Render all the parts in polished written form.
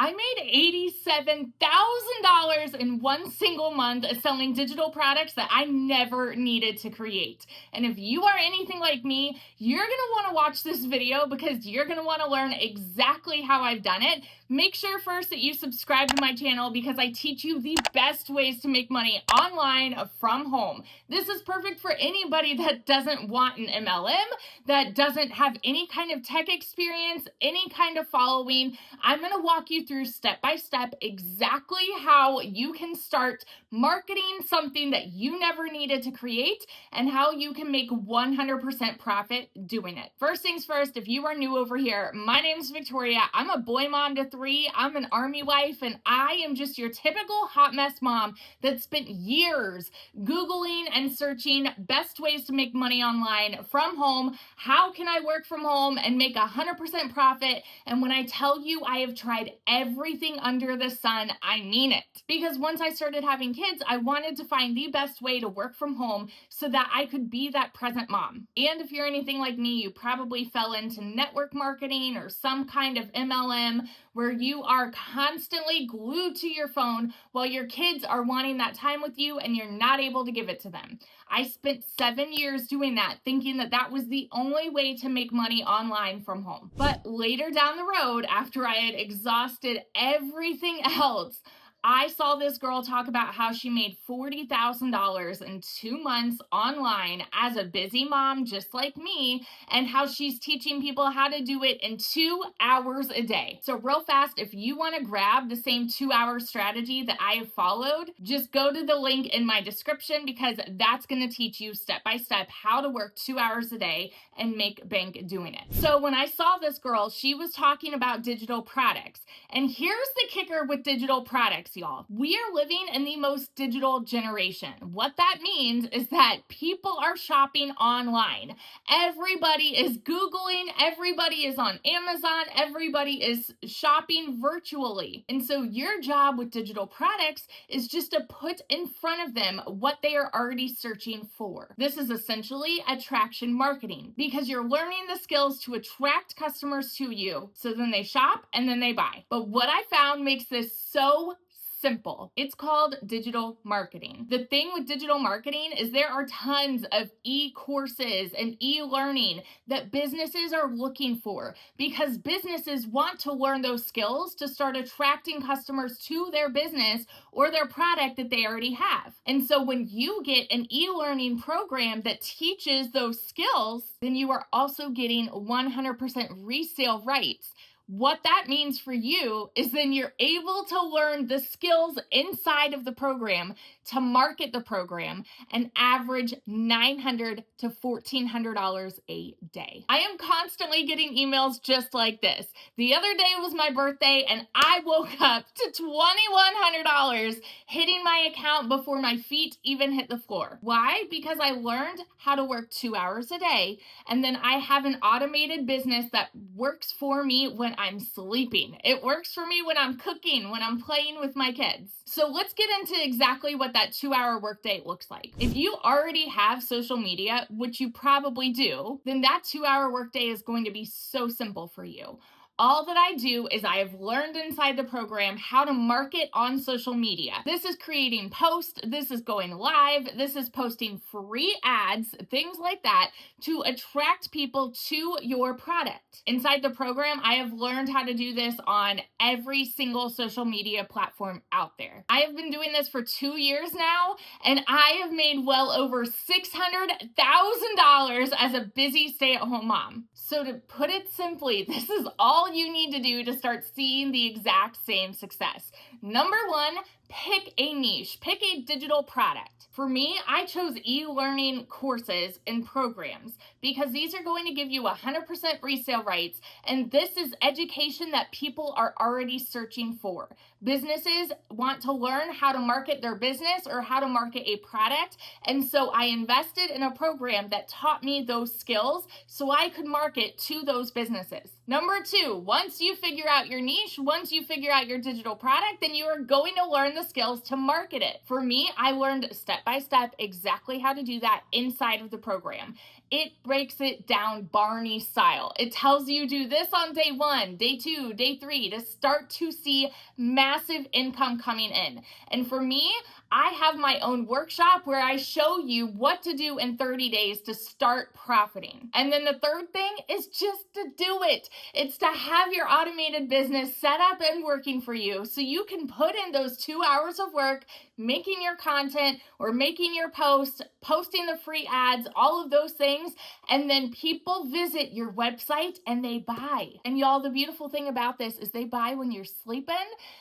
I made $87,000 in one single month selling digital products that I never needed to create. And if you are anything like me, you're going to want to watch this video because you're going to want to learn exactly how I've done it. Make sure first that you subscribe to my channel because I teach you the best ways to make money online from home. This is perfect for anybody that doesn't want an MLM, that doesn't have any kind of tech experience, any kind of following. I'm going to walk you through step by step exactly how you can start marketing something that you never needed to create and how you can make 100% profit doing it. First things first, if you are new over here, my name is Victoria. I'm a boy mom to 3. I'm an army wife, and I am just your typical hot mess mom that spent years Googling and searching best ways to make money online from home. How can I work from home and make 100% profit? And when I tell you I have tried everything under the sun, I mean it. Because once I started having kids, I wanted to find the best way to work from home so that I could be that present mom. And if you're anything like me, you probably fell into network marketing or some kind of MLM where you are constantly glued to your phone while your kids are wanting that time with you and you're not able to give it to them. I spent 7 years doing that, thinking that that was the only way to make money online from home. But later down the road, after I had exhausted everything else, I saw this girl talk about how she made $40,000 in 2 months online as a busy mom just like me, and how she's teaching people how to do it in 2 hours a day. So real fast, if you want to grab the same 2-hour strategy that I have followed, just go to the link in my description because that's going to teach you step by step how to work 2 hours a day and make bank doing it. So when I saw this girl, she was talking about digital products. And here's the kicker with digital products, y'all. We are living in the most digital generation. What that means is that people are shopping online. Everybody is Googling, everybody is on Amazon, everybody is shopping virtually. And so your job with digital products is just to put in front of them what they are already searching for. This is essentially attraction marketing because you're learning the skills to attract customers to you so then they shop and then they buy. But what I found makes this so simple. It's called digital marketing. The thing with digital marketing is there are tons of e-courses and e-learning that businesses are looking for because businesses want to learn those skills to start attracting customers to their business or their product that they already have. And so when you get an e-learning program that teaches those skills, then you are also getting 100% resale rights. What that means for you is then you're able to learn the skills inside of the program to market the program and average $900 to $1,400 a day. I am constantly getting emails just like this. The other day was my birthday and I woke up to $2,100 hitting my account before my feet even hit the floor. Why? Because I learned how to work 2 hours a day, and then I have an automated business that works for me when I'm sleeping. It works for me when I'm cooking, when I'm playing with my kids. So let's get into exactly what that 2-hour workday looks like. If you already have social media, which you probably do, then that 2-hour workday is going to be so simple for you. All that I do is I have learned inside the program how to market on social media. This is creating posts, this is going live, this is posting free ads, things like that to attract people to your product. Inside the program, I have learned how to do this on every single social media platform out there. I have been doing this for 2 years now, and I have made well over $600,000 as a busy stay-at-home mom. So to put it simply, this is all you need to do to start seeing the exact same success. Number 1, pick a niche, pick a digital product. For me, I chose e-learning courses and programs because these are going to give you 100% resale rights, and this is education that people are already searching for. Businesses want to learn how to market their business or how to market a product, and so I invested in a program that taught me those skills so I could market to those businesses. Number 2, once you figure out your niche, once you figure out your digital product, then you are going to learn the skills to market it. For me, I learned step by step exactly how to do that inside of the program. It breaks it down Barney style. It tells you do this on day 1, day 2, day 3 to start to see massive income coming in. And for me, I have my own workshop where I show you what to do in 30 days to start profiting. And then the third thing is just to do it. It's to have your automated business set up and working for you so you can put in those 2 hours of work making your content or making your posts, posting the free ads, all of those things, and then people visit your website and they buy. And y'all, the beautiful thing about this is they buy when you're sleeping,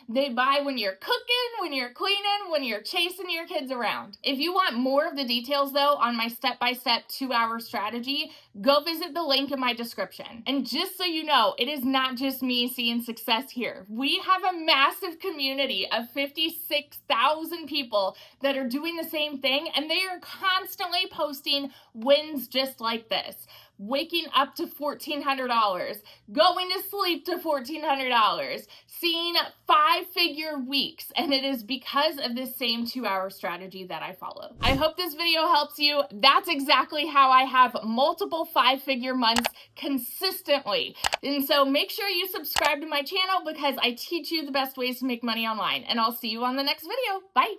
they buy when you're cooking, when you're cleaning, when you're chasing your kids around. If you want more of the details though on my step-by-step 2-hour strategy, go visit the link in my description. And just so you know, it is not just me seeing success here. We have a massive community of 56,000 people that are doing the same thing, and they are constantly posting wins just like this. Waking up to $1,400, going to sleep to $1,400, seeing 5-figure weeks, and it is because of this same 2-hour strategy that I follow. I hope this video helps you. That's exactly how I have multiple 5-figure months consistently. And so make sure you subscribe to my channel because I teach you the best ways to make money online, and I'll see you on the next video. Bye.